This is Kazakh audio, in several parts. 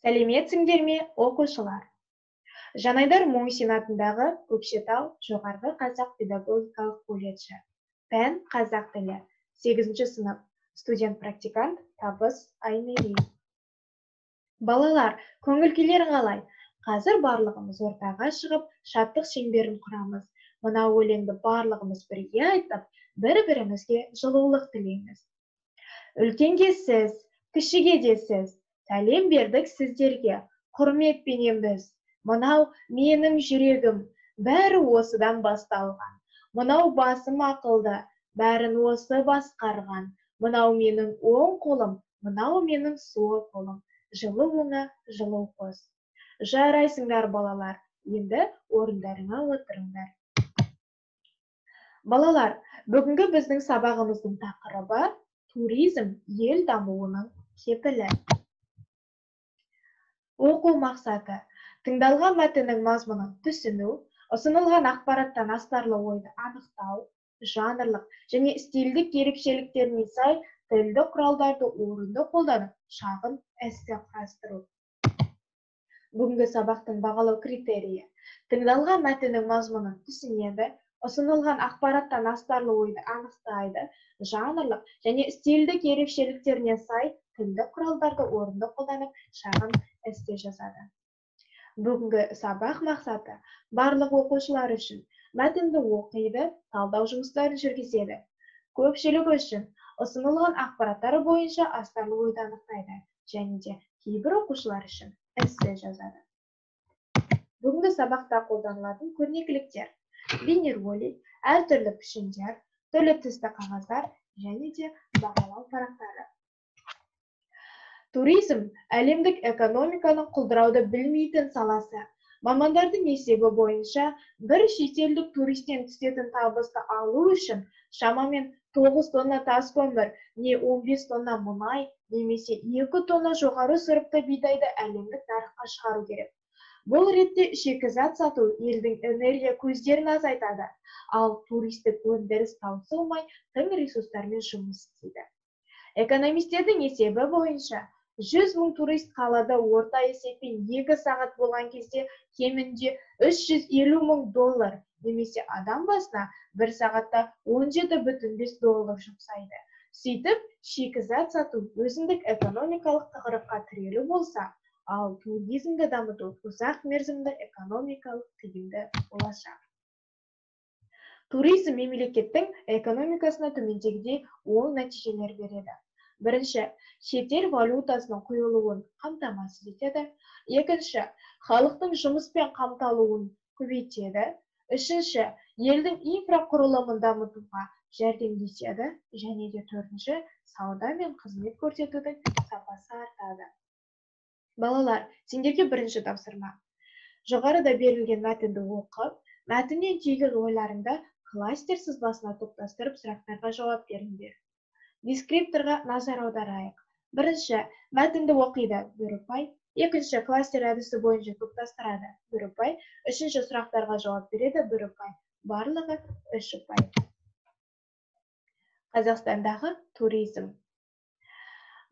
Сәлеметсіңдер ме, оқушылар? Жанайдар Мусин атындағы Көкшетау жоғарғы қазақ педагогикалық колледжі. Пән қазақ тілі. 8-ші сынып. Студент-практикант Табыс Аймери. Балалар, көңіл-күйлер қалай? Қазір барлығымыз ортаға шығып, шаттық шеңберін құрамыз. Мына өлеңді барлығымыз бірге айтып, бір-бірімізге жылулық тілейміз. Үлкенге сіз, кішіге де сіз. Сәлем бердік сіздерге, құрметпенен біз. Мынау менің жүрегім, бәрі осыдан басталған. Мынау басым ақылды, бәрін осы басқарған. Мынау менің оң қолым, мынау менің сол қолым. Жылы өңі, жылы қос. Жарайсыңдар балалар, енді орындарыңа отырыңдар. Балалар, бүгінгі біздің сабағымыздың тақырыбы туризм ел дамуының кепілі. Оқу мақсаты. Тыңдалған мәтіннің мазмұнын түсіну, ұсынылған ақпараттан астарлы ойды анықтау, жанрлық және стильдік ерекшеліктеріне сай тілдік құралдарды орынды қолданып, шағын эссе құрастыру. Бүгінгі сабақтың бағалау критерийі. Тыңдалған мәтіннің мазмұнын түсінеді, ұсынылған ақпараттан астарлы ойды анықтайды, жанрлық және стильдік ерекшеліктеріне сай тілдік құралдарды орынды қолданып, шағын эссе жазады. Бүгінгі сабақ мақсаты барлық оқушылар үшін мәтінді оқиды, талдау жұмыстарын жүргізеді. Көпшілік үшін ұсынылған ақпараттары бойынша астарлы ойды анықтайды, және де кейбір оқушылар үшін эссе жазады. Бүгінгі сабақта қолданылатын көрнекіліктер: бейнеролик, әртүрлі пішіндер, түрлі түсті қағаздар және де бағалау парақтары. Туризм әлемдік экономиканың құлдырауды білмейтін саласы. Мамандардың есебі бойынша, бір шетелдік туристен түсетін табысты алу үшін шамамен 9 тонна тас көмір, не 15 тонна мұнай, немесе 2 тонна жоғары сұрыпты бидайды әлемдік нарыққа шығару керек. Бұл ретте шикізат сату елдің энергия көздерін азайтады, ал туристік өндіріс таусылмай тың ресурстармен жұмыс істейді. Экономистердің есебі бойынша, 100 мың турист қалада орта есеппен 2 сағат болған кезде кемінде 350 мың доллар, немесе адам басына 1 сағатта 17,5 доллар жұмсайды. Сөйтіп, шикізат сату өзіндік экономикалық тығырыққа тірелу болса, ал туризмді дамыту ұзақ мерзімді экономикалық тиімді болашақ. Туризм мемлекеттің экономикасына төмендегідей оң нәтижелер береді. Бірінші, шетел валютасының құйылуын қамтамасыз етеді. Екінші, халықтың жұмыспен қамталуын көбейтеді. Үшінші, елдің инфрақұрылымын дамытуға жәрдемдеседі. Және де төртінші, сауда мен қызмет көрсетудің сапасы артады. Балалар, сендерге бірінші тапсырма. Жоғарыда берілген мәтінді оқып, мәтіннен түйген ойларыңды кластер сызбасына топтастырып, сұрақтарға жауап беріңдер. Дескрипторға назар аударайық. Бірінші, мәтінді оқиды, 1 ұпай. Екінші, кластер әдісі бойынша топтастырады, 1 ұпай. Үшінші, сұрақтарға жауап береді, 1 ұпай. Барлығы 3 ұпай. Қазақстандағы туризм.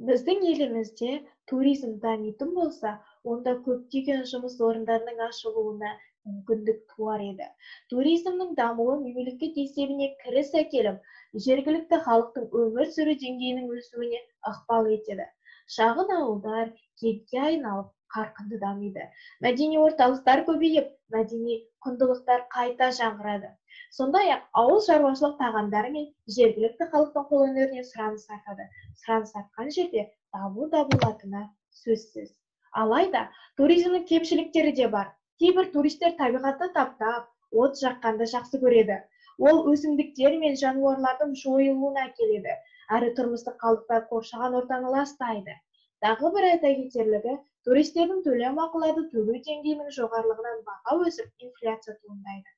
Біздің елімізде туризм дамитын болса, онда көптеген жұмыс орындарының ашылуына мүмкіндік туар еді. Туризмнің дамуы мемлекет есебіне кіріс әкеліп, жергілікті халықтың өмір сүру деңгейінің өсуіне ықпал етеді. Шағын ауылдар кентке айналып, қарқынды дамиды. Мәдени орталықтар көбейіп, мәдени құндылықтар қайта жаңғырады. Сондай-ақ ауыл шаруашылық тағамдары мен жергілікті халықтың қолөнеріне сұраныс артады. Сұраныс артқан жерде даму да болатыны сөзсіз. Алайда, туризмнің кемшіліктері де бар. Кейбір туристер табиғатты таптап, от жаққанды жақсы көреді. Ол өсімдіктер мен жануарлардың жойылуына әкеледі, әрі тұрмыстық қалдықтар қоршаған ортаны ластайды. Тағы бір айта кетерлігі, туристердің төлемақыларды төлеу деңгейінің жоғарылығынан баға өсіп, инфляция туындайды.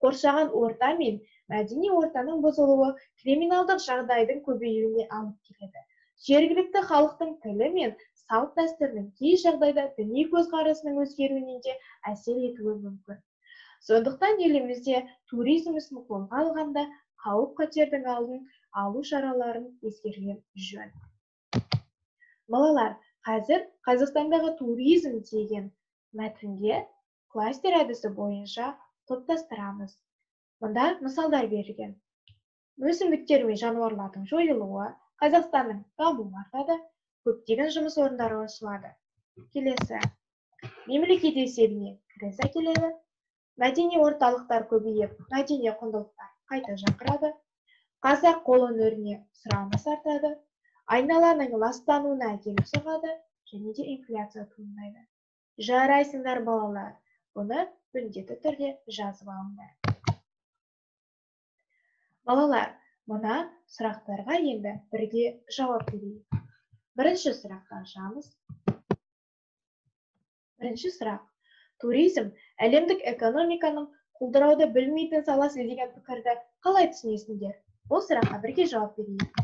қоршаған орта мен мәдени ортаның бұзылуы криминалдық жағдайдың көбеюіне алып келеді. Жергілікті халықтың тілі мен салт дәстүрінің кей жағдайда діни көзқарасының өзгеруіне де әсер етуі мүмкін. Сондықтан елімізде туризм ісін қолға алғанда қауіп-қатердің алдын алу шараларын ескерген жөн. Балалар, қазір Қазақстандағы туризм деген мәтінге кластер әдісі бойынша топтастырамыз. Мұнда мысалдар берілген. Өсімдіктер мен жануарлардың жойылуы, Қазақстанның дамуы артады, көптеген жұмыс орындары ашылады. Келесі. Мемлекет есебіне кіріс әкеледі, мәдени орталықтар көбейіп, мәдени құндылықтар қайта жаңғырады, қазақ қолөнеріне сұраныс артады, айналаның ластануына әкеліп соғады, және де инфляция туындайды. Жарайсыңдар балалар, бұны міндетті түрде жазып алыңдар. Балалар, мына сұрақтарға енді бірге жауап берейік. Бірінші сұрақты ашамыз. Бірінші сұрақ. Туризм әлемдік экономиканың құлдырауды білмейтін саласы деген пікірді қалай түсінесіңдер? Бұл сұраққа бірге жауап берейік.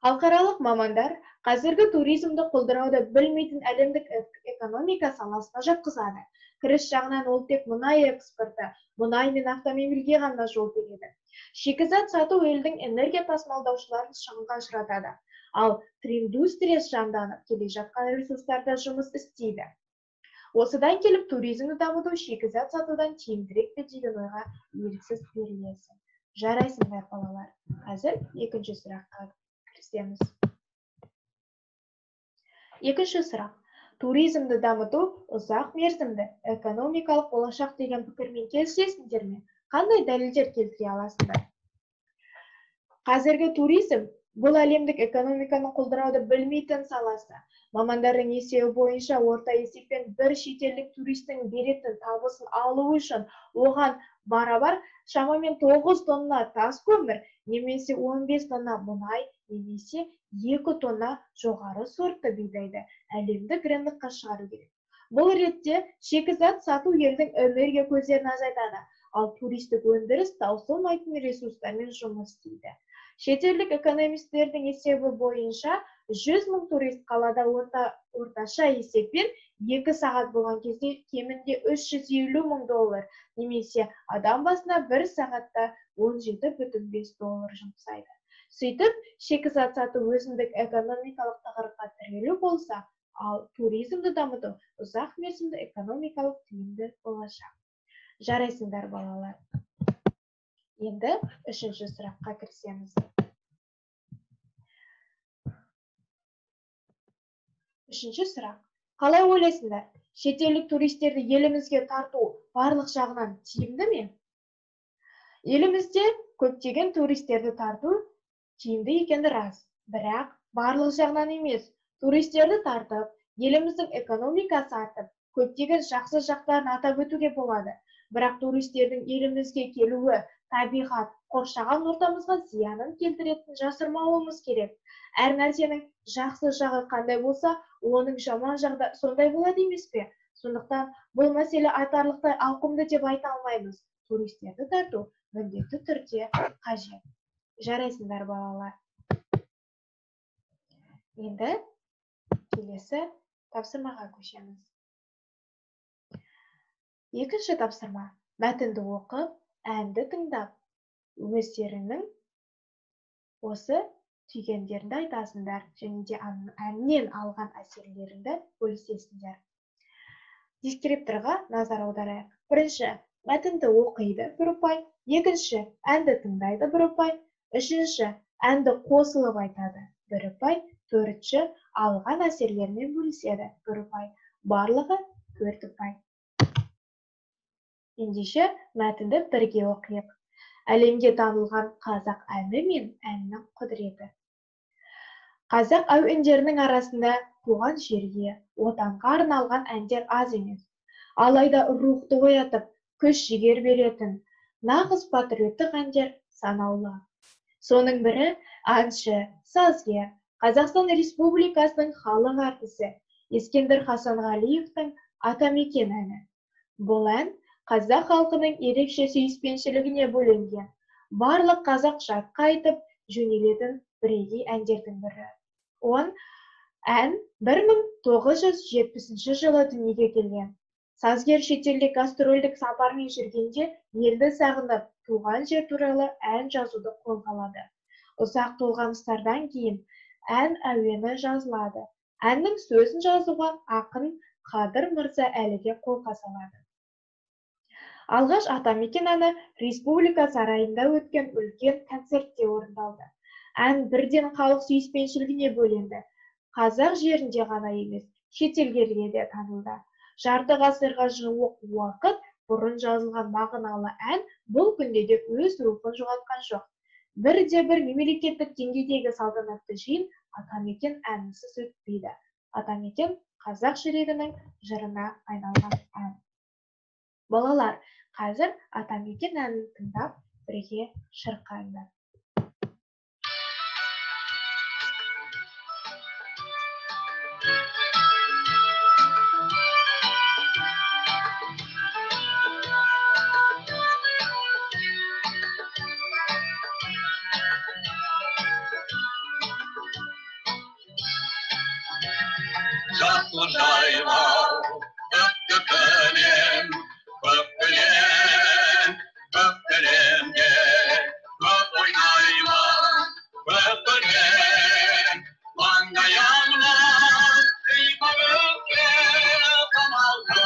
Халықаралық мамандар қазіргі туризмді құлдырауды білмейтін әлемдік экономика саласына жатқызады. Кіріс жағынан ол тек мұнай экспорты, мұнай мен автомобильге ғана жол береді. Шикізат сату елдің энергия тасымалдаушыларын шығынға ұшыратады. Ал туриндустрия жанданып келе жатқан ресурстарда жұмыс істейді. Осыдан келіп туризмді дамыту шикізат сатудан тиімдірек пе деген ойға еріксіз берілесің. Жарайсыңдар балалар. Қазір екінші сұраққа кірісеміз. Екінші сұрақ. Туризмді дамыту ұзақ мерзімді экономикалық болашақ деген пікірмен келісесіңдер ме? Қандай дәлелдер келтіре аласыңдар? Қазіргі туризм бұл әлемдік экономиканың құлдырауды білмейтін саласы. Мамандардың есебі бойынша орта есеппен бір шетелдік туристің беретін табысын алу үшін оған барабар шамамен 9 тонна тас көмір, немесе 15 тонна мұнай, немесе 2 тонна жоғары сортты бидайды әлемдік рынокқа шығару керек. Бұл ретте шикізат сату елдің энергия көздерін азайтады, ал туристік өндіріс таусылмайтын ресурстармен жұмыс істейді. Шетелдік экономистердің есебі бойынша 100 мың турист қалада орташа есеппен 2 сағат болған кезде кемінде $350 мың, немесе адам басына 1 сағатта $17,5 жұмсайды. Сөйтіп, шикізат сату өзіндік экономикалық тығырыққа тірелу болса, ал туризмді дамыту ұзақ мерзімді экономикалық тиімді болашақ. Жарайсыңдар балалар. Енді үшінші сұраққа кірісеміз. Үшінші сұрақ. Қалай ойлайсыңдар? Шетелдік туристерді елімізге тарту барлық жағынан тиімді ме? Елімізде көптеген туристерді тарту тиімді екені рас, бірақ барлық жағынан емес. Туристерді тартып, еліміздің экономикасы артып, көптеген жақсы жақтарын атап өтуге болады. Бірақ туристердің елімізге келуі табиғат, қоршаған ортамызға зиянын келтіретін жасырмауымыз керек. Әр нәрсенің жақсы жағы қандай болса, оның жаман жағы сондай болады емес пе? Сондықтан бұл мәселе айтарлықтай ауқымды деп айта алмаймыз. Туристерді тарту міндетті түрде қажет. Жарайсыңдар балалар. Енді келесі тапсырмаға көшеміз. Екінші тапсырма. Мәтінді оқып, әнді тыңдап, өздерінің осы түйгендерінді айтасыңдар, және де әннен алған әсерлеріңді бөлісесіңдер. Дескрипторға назар аударайық. Бірінші, мәтінді оқиды бір ұпай, екінші, әнді тыңдайды бір ұпай, үшінші, әнді қосылып айтады бір ұпай, төртінші, алған әсерлерімен бөліседі бір ұпай, барлығы 4 ұпай. Ендеше мәтінді бірге оқиық. Әлемге танылған қазақ әні мен әннің құдіреті. Қазақ әуендерінің арасында туған жерге, отанға арналған әндер аз емес. Алайда рухты оятып, күш-жігер беретін нағыз патриоттық әндер санаулы. Соның бірі әнші, сазгер, Қазақстан Республикасының халық артисі Ескендір Хасанғалиевтің Атамекен әні. Бұл ән Қазақ халқының ерекше сүйіспеншілігіне бөленген барлық қазақ жатқа айтып жөнелетін бірегей әндердің бірі. Ән 1970 жылы дүниеге келген. Сазгер шетелдік гастрольдік сапармен жүргенде елді сағынып туған жер туралы ән жазуды қолға алады. Ұзақ толғаныстардан кейін ән әуені жазылады. Әннің сөзін жазуға ақын Қадыр Мырза Әліге қолқа салады. Алғаш Атамекен әні Республика сарайында өткен үлкен концертте орындалды. Ән бірден халық сүйіспеншілігіне бөленді. Қазақ жерінде ғана емес, шетелдерге де танылды. Жарты ғасырға жуық уақыт бұрын жазылған мағыналы ән бұл күнде де өз рухын жоғалтқан жоқ. Бірде-бір мемлекеттік деңгейдегі салтанатты жиын Атамекен әнінсіз өтпейді. Атамекен қазақ жүрегінің жырына айналған ән. Балалар, қазір Атамекен әнін тыңдап, бірге шырқаңдар. Жасыл жайлау, көк-көкөлем, көк-көлем, көк-көлемге, көк ойнаймын, көк-көлем, маңдайымда сыйма көкке қамалды,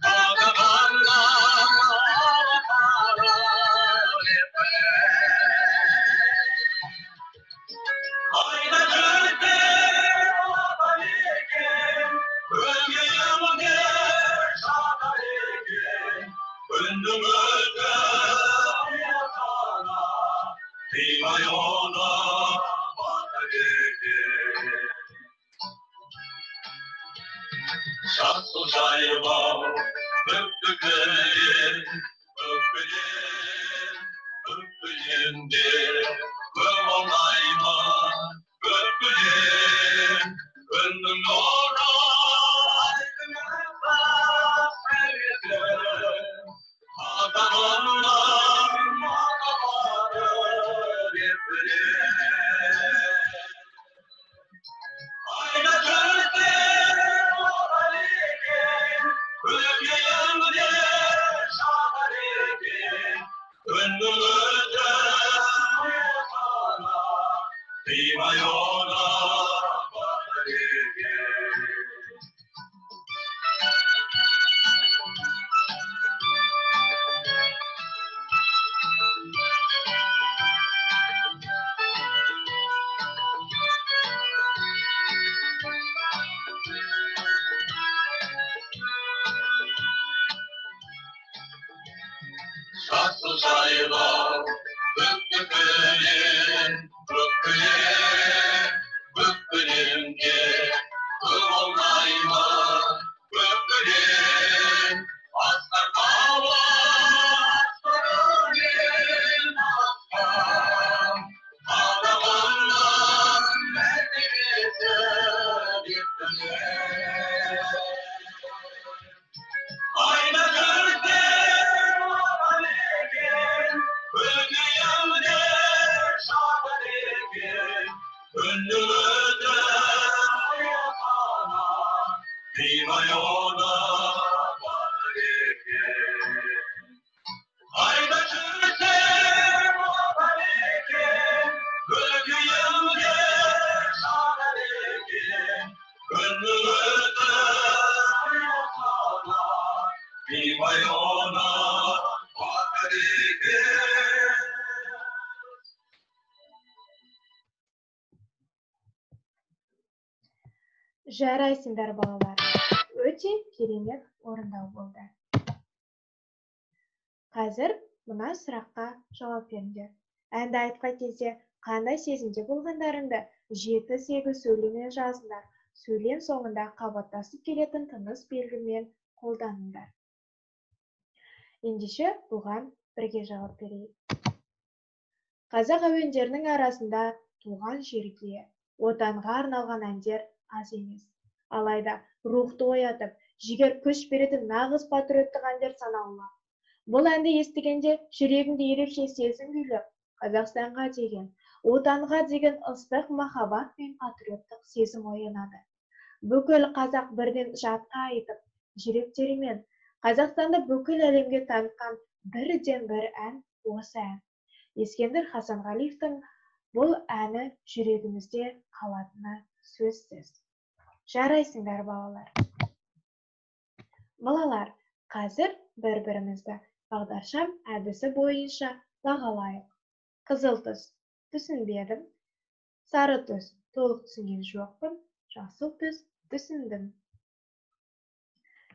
қадағанда алапары лепілем. Айда жүрсе Күннің өті аясана, қимай оны батыр екен. Жасыл жайлау, көк-көкөлем, көк-көлем, көк-көлемде көп ойнаймын, көк-көлем, күннің нұры айдынында сәулесі. Атағаннан мағалары лепілем. Айда жүрсе оған екен, көкейімде шағар екен. Күннің өті аясана, қимай оны батыр екен. Жасыл жайлау, көк-көкөлем, көк-көлем, көк-көлемге көп ойнаймын, көк-көлем, асқар тауы сырымен асқан, Атағаннан мәртебесі бекітілген. Айда жүрсе оған екен, көкейімде шағар екен. Күннің өті аясана, қимай оны батыр екен. Айда жүрсе оған екен, көкейімде шағар екен. Күннің өті аясана, қимай оны батыр екен. Жарайсыңдар балалар. Өте керемет орындау болды. Қазір мына сұраққа жауап беріңдер. Әнді айтқан кезде қандай сезімде болғандарыңды 7-8 сөйлеммен жазыңдар. Сөйлем соңында қабаттасып келетін тыныс белгімен қолданыңдар. Ендеше бұған бірге жауап берейік. Қазақ әуендерінің арасында туған жерге, отанға арналған әндер аз емес. Алайда рухты оятып, жігер күш беретін нағыз патриоттық әндер саналма. Бұл әнді естігенде жүрегіңде ерекше сезім күйлеп, Қазақстанға деген, отанға деген ыстық махаббат пен патриоттық сезім оянады. Бүкіл қазақ бірден жатқа айтып, жүректерімен Қазақстанды бүкіл әлемге танытқан бірден бір ән осы ән. Ескендір Хасанғалиевтің бұл әні жүрегімізде қалатыны сөзсіз. Жарайсыңдар, балалар. Балалар, қазір бір-бірімізді бағдаршам әдісі бойынша бағалайық. Қызыл түс түсінбедім, сары түс толық түсінген жоқпын, жасыл түс түсіндім.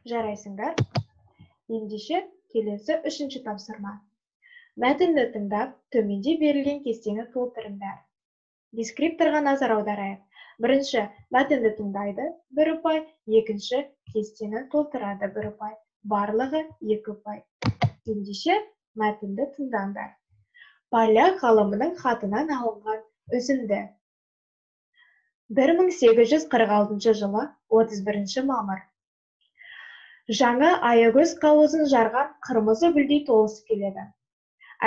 Жарайсыңдар. Ендеше келесі үшінші тапсырма. Мәтінді тыңдап, төменде берілген кестені толтырыңдар. Дескрипторға назар аударайық. Бірінші, мәтінді тыңдайды, 1 ұпай, екінші, кестені толтырады, 1 ұпай, барлығы 2 ұпай. Ендеше, мәтінді тыңдаңдар. Поляк ғалымының хатынан алынған үзінді. 1846 жылы 31 мамыр. Жаңа аягөз қауызын жарған қырмызы гүлдей толысып келеді.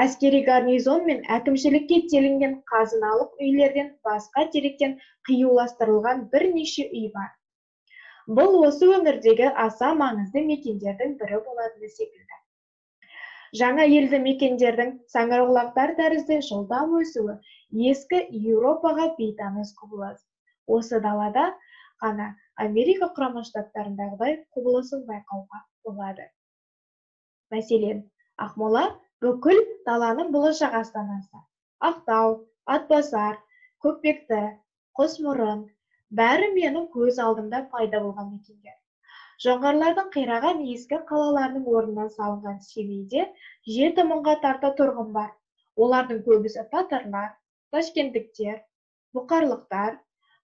Әскери гарнизон мен әкімшілікке телінген қазыналық үйлерден басқа теректен қиюластырылған бірнеше үй бар. Бұл осы өңірдегі аса маңызды мекендердің бірі болатыны секілді. Жаңа елді мекендердің саңырауқұлақтар тәрізді жылдам өсуі ескі Еуропаға бейтаныс құбылыс. Осы далада ғана Америка Құрама Штаттарындағыдай құбылысын байқауға болады. Мәселен, Ақмола бүкіл даланың бұлышық астанасы. Ақтау, Атбасар, Көкпекті, Қосмұрын, бәрі менің көз алдымда пайда болған мекендер. Жоңғарлардың қираған ескі қалаларының орнынан салынған Семейде 7 мыңға тарта тұрғын бар. Олардың көбісі татарлар, ташкенттіктер, бұқарлықтар.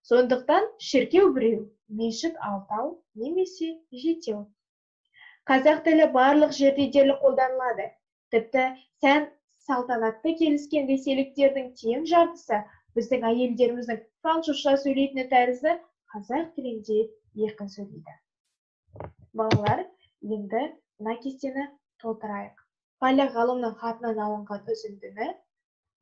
Сондықтан шіркеу біреу, мешіт алтау немесе жетеу. Қазақ тілі барлық жерде дерлік қолданылады. Тіпті сән салтанатты келіскен ресейліктердің тең жартысы біздің әйелдеріміздің французша сөйлейтіні тәрізді қазақ тілінде еркін сөйлейді. Балалар, енді мына кестені толтырайық. Поляк ғалымның хатынан алынған үзіндіні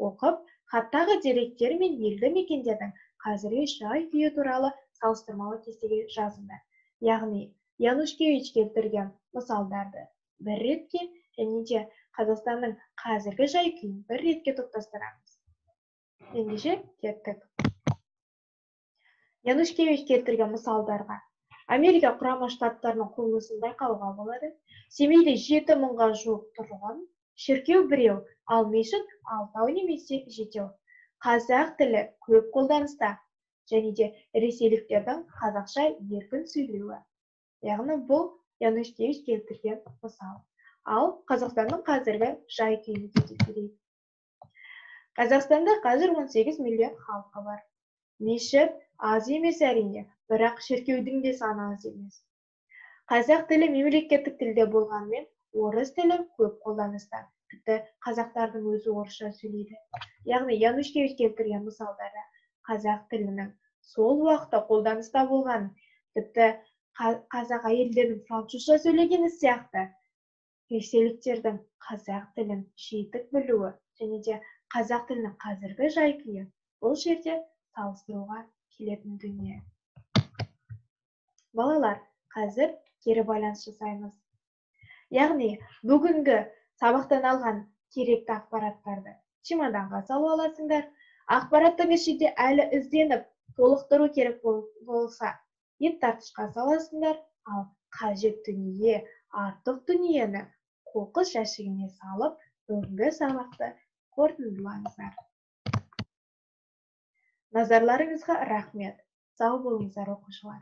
оқып, хаттағы деректер мен елді мекендердің қазіргі жай-күйі туралы салыстырмалы кестеге жазыңдар. Яғни, Янушкевич келтірген мысалдарды бір ретке және де Қазақстанның қазіргі жай-күйін бір ретке топтастырамыз. Ендеше кеттік. Янушкевич келтірген мысалдарға Америка Құрама Штаттарының құбылысын байқауға болады. Семейде 7 мыңға жуық тұрғын, шіркеу біреу, ал мешіт алтау немесе жетеу. Қазақ тілі көп қолданыста және де ресейліктердің қазақша еркін сөйлеуі. Яғни бұл Янушкевич келтірген мысал. Ал Қазақстанның қазіргі жай-күйін келтірейік. Қазақстанда қазір 18 миллион халқы бар. Мешіт аз емес әрине, бірақ шіркеудің де саны аз емес. Қазақ тілі мемлекеттік тілде болғанмен, орыс тілі көп қолданыста. Тіпті қазақтардың өзі орысша сөйлейді. Яғни Янушкевич келтірген мысалдары қазақ тілінің сол уақытта қолданыста болған, тіпті қазақ әйелдерінің французша сөйлегені сияқты, ресейліктердің қазақ тілін жетік білуі және де қазақ тілінің қазіргі жай-күйі бұл жерде салыстыруға келетін дүние. Балалар, қазір кері байланыс жасаймыз. Яғни, бүгінгі сабақтан алған керекті ақпараттарды чемоданға салып аласыңдар. Ақпараттың ішінде әлі ізденіп, толықтыру керек болса, еттартқышқа саласыңдар, ал қажет дүние, артық дүниені қоқыс жәшігіне салып, бүгінгі сабақты қорытындылаңыздар. Назарларыңызға рахмет. Сау болыңыздар, оқушылар.